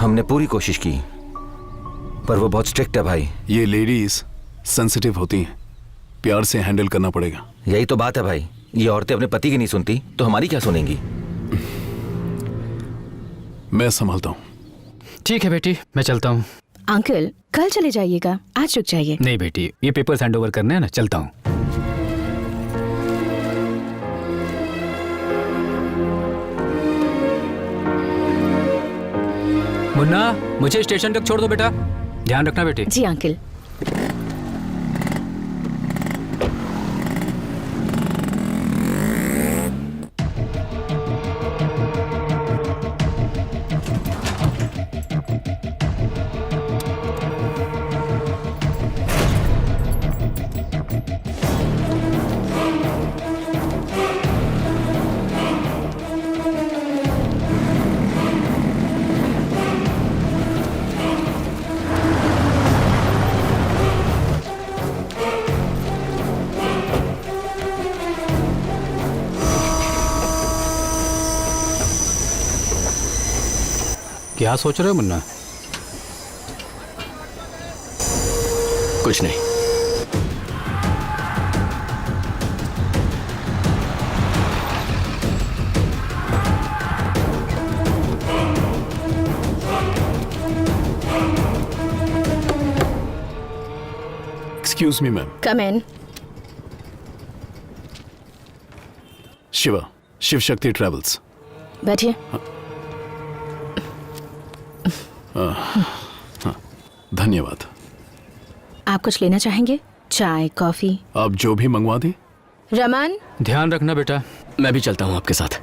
हमने पूरी कोशिश की, पर वो बहुत स्ट्रिक्ट है भाई। ये लेडीज सेंसिटिव होती हैं, प्यार से हैंडल करना पड़ेगा। यही तो बात है भाई, ये औरतें अपने पति की नहीं सुनती तो हमारी क्या सुनेंगी? मैं संभालता हूँ। ठीक है बेटी, मैं चलता हूँ। अंकल कल चले जाइएगा, आज रुक जाइए। नहीं बेटी, ये पेपर्स हैंड ओवर करने हैं ना, चलता हूँ। मुन्ना, मुझे स्टेशन तक छोड़ दो बेटा, ध्यान रखना बेटी। जी अंकल। क्या सोच रहे हो मुन्ना? कुछ नहीं। Excuse me ma'am. Come in. Shiva, Shiv Shakti travels. बैठिए। धन्यवाद। आप कुछ लेना चाहेंगे? चाय, कॉफी? आप जो भी मंगवा दें। रमन, ध्यान रखना बेटा। मैं भी चलता हूँ आपके साथ।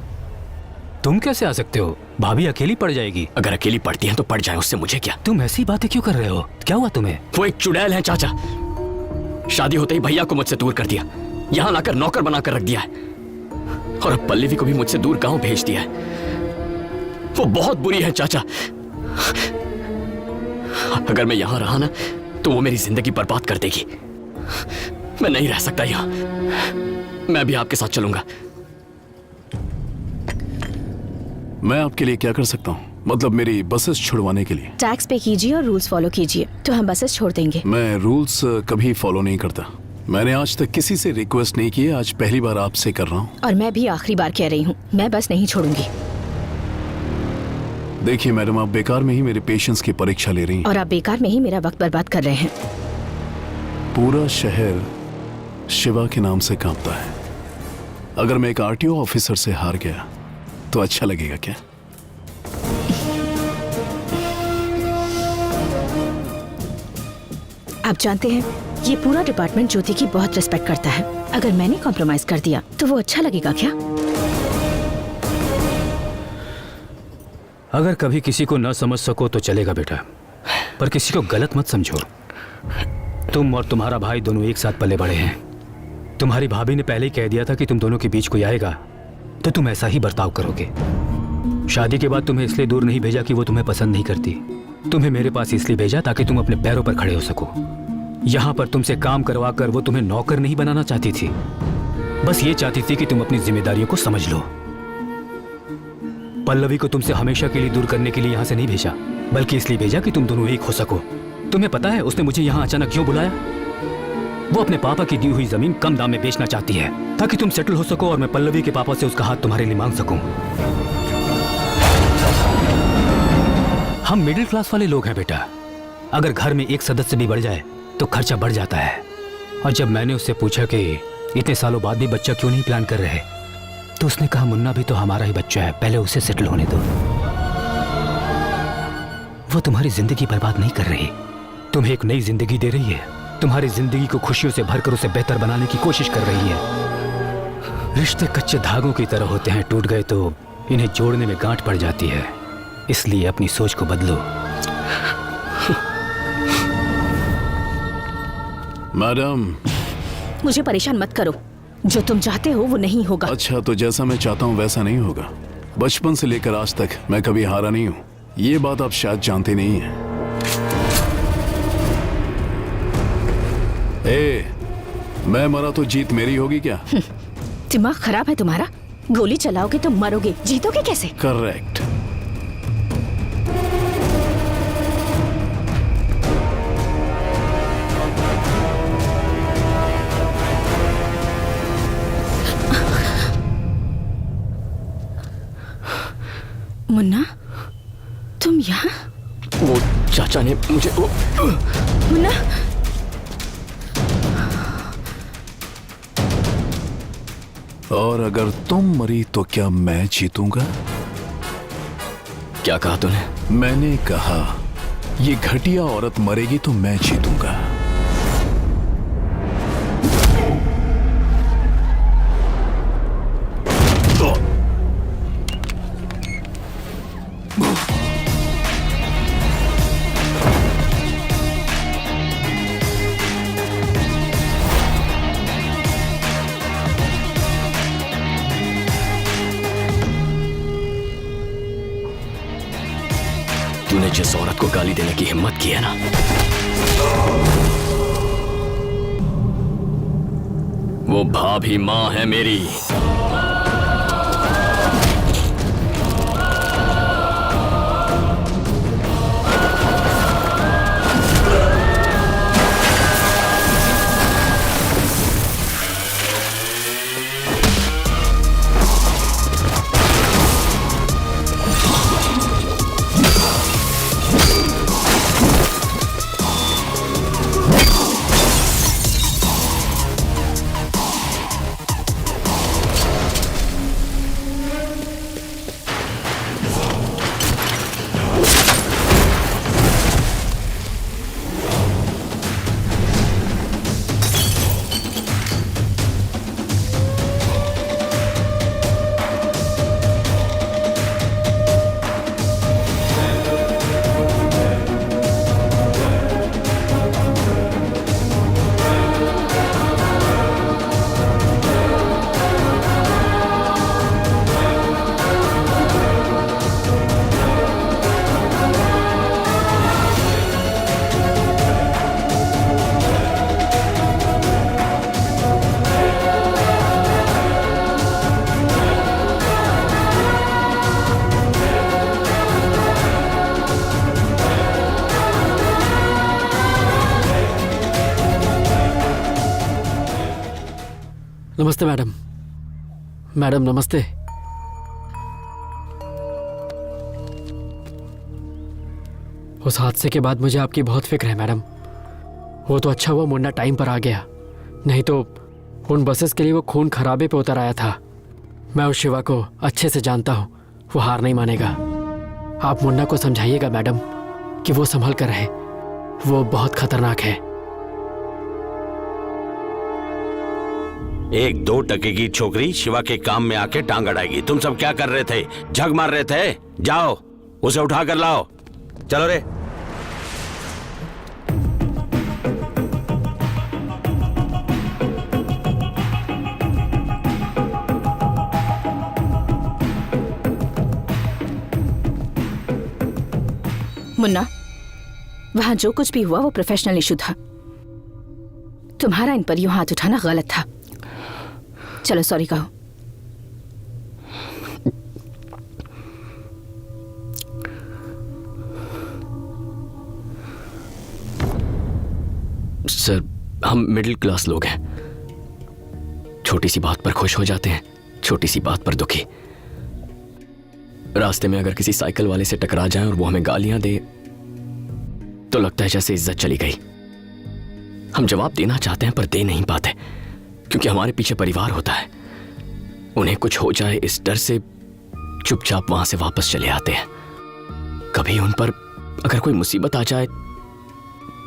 तुम कैसे आ सकते हो? भाभी अकेली पड़ जाएगी। अगर अकेली पड़ती है तो पड़ जाए, उससे मुझे क्या। तुम ऐसी बातें क्यों कर रहे हो? क्या हुआ तुम्हें? वो एक चुड़ैल है चाचा। शादी होते ही भैया को मुझसे दूर कर दिया, यहाँ लाकर नौकर बनाकर रख दिया है, और अब पल्लवी को भी मुझसे दूर गांव भेज दिया है। वो बहुत बुरी है चाचा। अगर मैं यहां रहा ना तो वो मेरी जिंदगी बर्बाद कर देगी। मैं नहीं रह सकता यहां। मैं भी आपके साथ चलूंगा। मैं आपके लिए क्या कर सकता हूँ? मतलब मेरी बसेस छुड़वाने के लिए? टैक्स पे कीजिए और रूल्स फॉलो कीजिए तो हम बसेस छोड़ देंगे। मैं रूल्स कभी फॉलो नहीं करता। मैंने आज तक किसी से रिक्वेस्ट नहीं की है, आज पहली बार आपसे कर रहा हूँ। और मैं भी आखिरी बार कह रही हूँ, मैं बस नहीं छोड़ूंगी। देखिए मैडम, आप बेकार में ही मेरे पेशेंस की परीक्षा ले रही हैं। और आप बेकार में ही मेरा वक्त बर्बाद कर रहे हैं। पूरा शहर शिवा के नाम से कांपता है। अगर मैं एक आरटीओ ऑफिसर से हार गया तो अच्छा लगेगा क्या? आप जानते हैं, ये पूरा डिपार्टमेंट ज्योति की बहुत रिस्पेक्ट करता है। अगर मैंने कॉम्प्रोमाइज कर दिया तो वो अच्छा लगेगा क्या? अगर कभी किसी को न समझ सको तो चलेगा बेटा, पर किसी को गलत मत समझो। तुम और तुम्हारा भाई दोनों एक साथ पले बड़े हैं। तुम्हारी भाभी ने पहले ही कह दिया था कि तुम दोनों के बीच कोई आएगा तो तुम ऐसा ही बर्ताव करोगे। शादी के बाद तुम्हें इसलिए दूर नहीं भेजा कि वो तुम्हें पसंद नहीं करती। तुम्हें मेरे पास इसलिए भेजा ताकि तुम अपने पैरों पर खड़े हो सको। यहाँ पर तुमसे काम करवा कर वो तुम्हें नौकर नहीं बनाना चाहती थी, बस ये चाहती थी कि तुम अपनी जिम्मेदारियों को समझ लो। पल्लवी को तुमसे हमेशा के लिए दूर करने के लिए यहाँ से नहीं भेजा, बल्कि इसलिए भेजा कि तुम दोनों एक हो सको। तुम्हें पता है उसने मुझे यहाँ अचानक क्यों बुलाया? वो अपने पापा की दी हुई जमीन कम दाम में बेचना चाहती है ताकि तुम सेटल हो सको और मैं पल्लवी के पापा से उसका हाथ तुम्हारे लिए मांग सकूं। हम मिडिल क्लास वाले लोग हैं बेटा। अगर घर में एक सदस्य भी बढ़ जाए तो खर्चा बढ़ जाता है। और जब मैंने उससे पूछा कि इतने सालों बाद भी बच्चा क्यों नहीं प्लान कर रहे, तो उसने कहा मुन्ना भी तो हमारा ही बच्चा है, पहले उसे सेटल होने दो। वो तुम्हारी जिंदगी बर्बाद नहीं कर रही, तुम्हें एक नई जिंदगी दे रही है। तुम्हारी जिंदगी को खुशियों से भरकर उसे बेहतर बनाने की कोशिश कर रही है। रिश्ते कच्चे धागों की तरह होते हैं, टूट गए तो इन्हें जोड़ने में गांठ पड़ जाती है। इसलिए अपनी सोच को बदलो। मैडम, मुझे परेशान मत करो। जो तुम चाहते हो वो नहीं होगा। अच्छा, तो जैसा मैं चाहता हूँ वैसा नहीं होगा। बचपन से लेकर आज तक मैं कभी हारा नहीं हूँ, ये बात आप शायद जानते नहीं हैं। मैं मरा तो जीत मेरी होगी क्या? दिमाग खराब है तुम्हारा? गोली चलाओगे तो मरोगे, जीतोगे कैसे? करेक्ट। मुन्ना, तुम यहाँ? वो चाचा ने मुझे मुन्ना, और अगर तुम मरी तो क्या मैं जीतूंगा? क्या कहा तूने? मैंने कहा ये घटिया औरत मरेगी तो मैं जीतूंगा। तूने जिस औरत को गाली देने की हिम्मत की है ना, वो भाभी माँ है मेरी। नमस्ते मैडम। मैडम नमस्ते। उस हादसे के बाद मुझे आपकी बहुत फिक्र है मैडम। वो तो अच्छा हुआ मुन्ना टाइम पर आ गया, नहीं तो उन बसेस के लिए वो खून खराबे पे उतर आया था। मैं उस शिवा को अच्छे से जानता हूँ, वो हार नहीं मानेगा। आप मुन्ना को समझाइएगा मैडम कि वो संभल कर रहे, वो बहुत खतरनाक है। 1-2 की छोकरी शिवा के काम में आके टांग अड़ाएगी। तुम सब क्या कर रहे थे? झग मार रहे थे? जाओ उसे उठा कर लाओ। चलो रे। मुन्ना, वहां जो कुछ भी हुआ वो प्रोफेशनल इशू था। तुम्हारा इन पर यूं हाथ उठाना गलत था। चलो सॉरी कहो। सर, हम मिडिल क्लास लोग हैं। छोटी सी बात पर खुश हो जाते हैं, छोटी सी बात पर दुखी। रास्ते में अगर किसी साइकिल वाले से टकरा जाएं और वो हमें गालियां दे तो लगता है जैसे इज्जत चली गई। हम जवाब देना चाहते हैं पर दे नहीं पाते, क्योंकि हमारे पीछे परिवार होता है। उन्हें कुछ हो जाए इस डर से चुपचाप वहां से वापस चले आते हैं। कभी उन पर अगर कोई मुसीबत आ जाए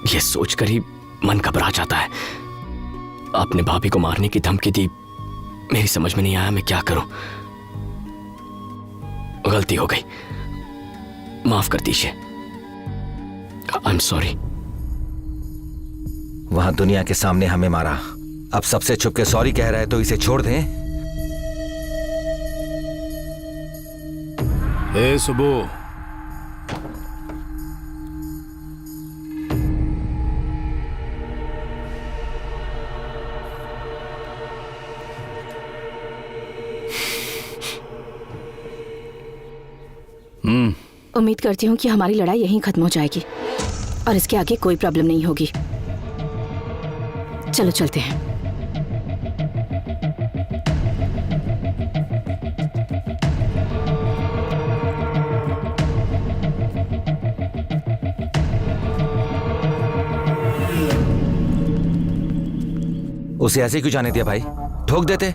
यह सोचकर ही मन घबरा जाता है। आपने भाभी को मारने की धमकी दी, मेरी समझ में नहीं आया मैं क्या करूं। गलती हो गई, माफ कर दीजिए। I am sorry. वहां दुनिया के सामने हमें मारा, अब सबसे छुप के सॉरी कह रहा है तो इसे छोड़ दें? ए सुबो, उम्मीद करती हूँ कि हमारी लड़ाई यहीं खत्म हो जाएगी और इसके आगे कोई प्रॉब्लम नहीं होगी। चलो चलते हैं। उसे ऐसे क्यों जाने दिया भाई? ठोक देते।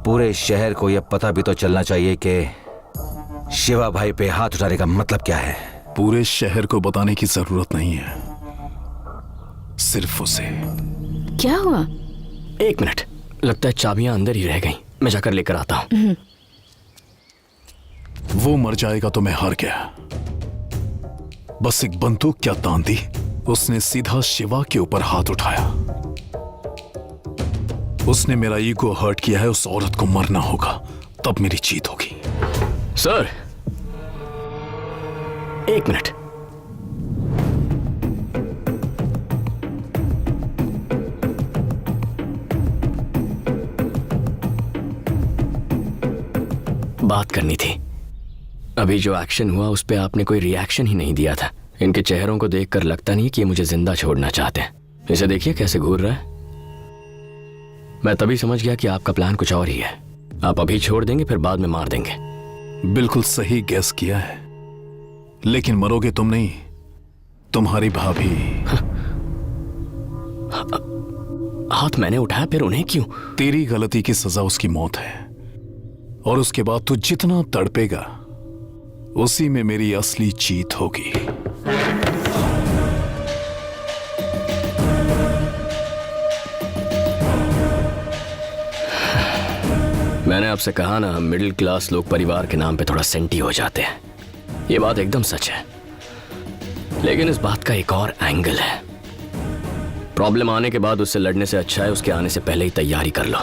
पूरे शहर को यह पता भी तो चलना चाहिए कि शिवा भाई पे हाथ उठाने का मतलब क्या है। पूरे शहर को बताने की जरूरत नहीं है, सिर्फ उसे। क्या हुआ? एक मिनट, लगता है चाबियां अंदर ही रह गईं। मैं जाकर लेकर आता हूं। वो मर जाएगा तो मैं हार गया। बस एक बंदूक क्या तान दी, उसने सीधा शिवा के ऊपर हाथ उठाया। उसने मेरा ईगो हर्ट किया है, उस औरत को मरना होगा, तब मेरी जीत होगी। सर, एक मिनट। बात करनी थी। अभी जो एक्शन हुआ उस पे आपने कोई रिएक्शन ही नहीं दिया था। इनके चेहरों को देखकर लगता नहीं कि ये मुझे जिंदा छोड़ना चाहते हैं। इसे देखिए कैसे घूर रहा है। मैं तभी समझ गया कि आपका प्लान कुछ और ही है। आप अभी छोड़ देंगे फिर बाद में मार देंगे। बिल्कुल सही गैस किया है, लेकिन मरोगे तुम नहीं, तुम्हारी भाभी। हाथ मैंने उठाया, फिर उन्हें क्यों? तेरी गलती की सजा उसकी मौत है, और उसके बाद तू जितना तड़पेगा उसी में मेरी असली जीत होगी। मैंने आपसे कहा ना, हम मिडिल क्लास लोग परिवार के नाम पे थोड़ा सेंटी हो जाते हैं। ये बात एकदम सच है, लेकिन इस बात का एक और एंगल है। प्रॉब्लम आने के बाद उससे लड़ने से अच्छा है उसके आने से पहले ही तैयारी कर लो।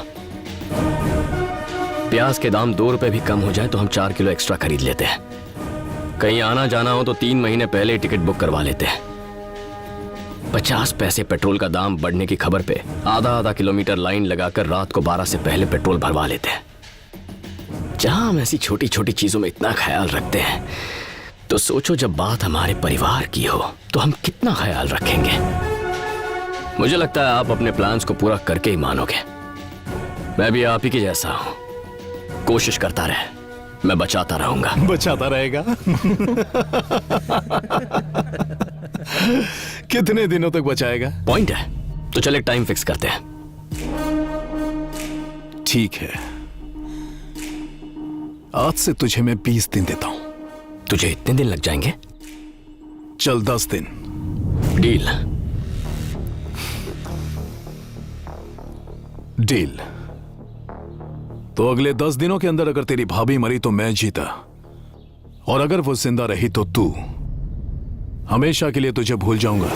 प्याज के दाम 2 रुपए भी कम हो जाए तो हम 4 किलो एक्स्ट्रा खरीद लेते हैं। कहीं आना जाना हो तो 3 महीने पहले टिकट बुक करवा लेते हैं। 50 पैसे पेट्रोल का दाम बढ़ने की खबर पे आधा किलोमीटर लाइन लगाकर रात को 12 से पहले पेट्रोल भरवा लेते हैं। जहां हम ऐसी छोटी छोटी चीजों में इतना ख्याल रखते हैं, तो सोचो जब बात हमारे परिवार की हो तो हम कितना ख्याल रखेंगे। मुझे लगता है आप अपने प्लान्स को पूरा करके ही मानोगे। मैं भी आप ही के जैसा हूं, कोशिश करता रहे, मैं बचाता रहूंगा। बचाता रहेगा? कितने दिनों तक बचाएगा? पॉइंट है, तो चले टाइम फिक्स करते हैं। ठीक है, आज से तुझे मैं 20 दिन देता हूं। तुझे इतने दिन लग जाएंगे? चल 10 दिन। डील। डील। तो अगले 10 दिनों के अंदर अगर तेरी भाभी मरी तो मैं जीता, और अगर वो जिंदा रही तो तू। हमेशा के लिए तुझे भूल जाऊंगा।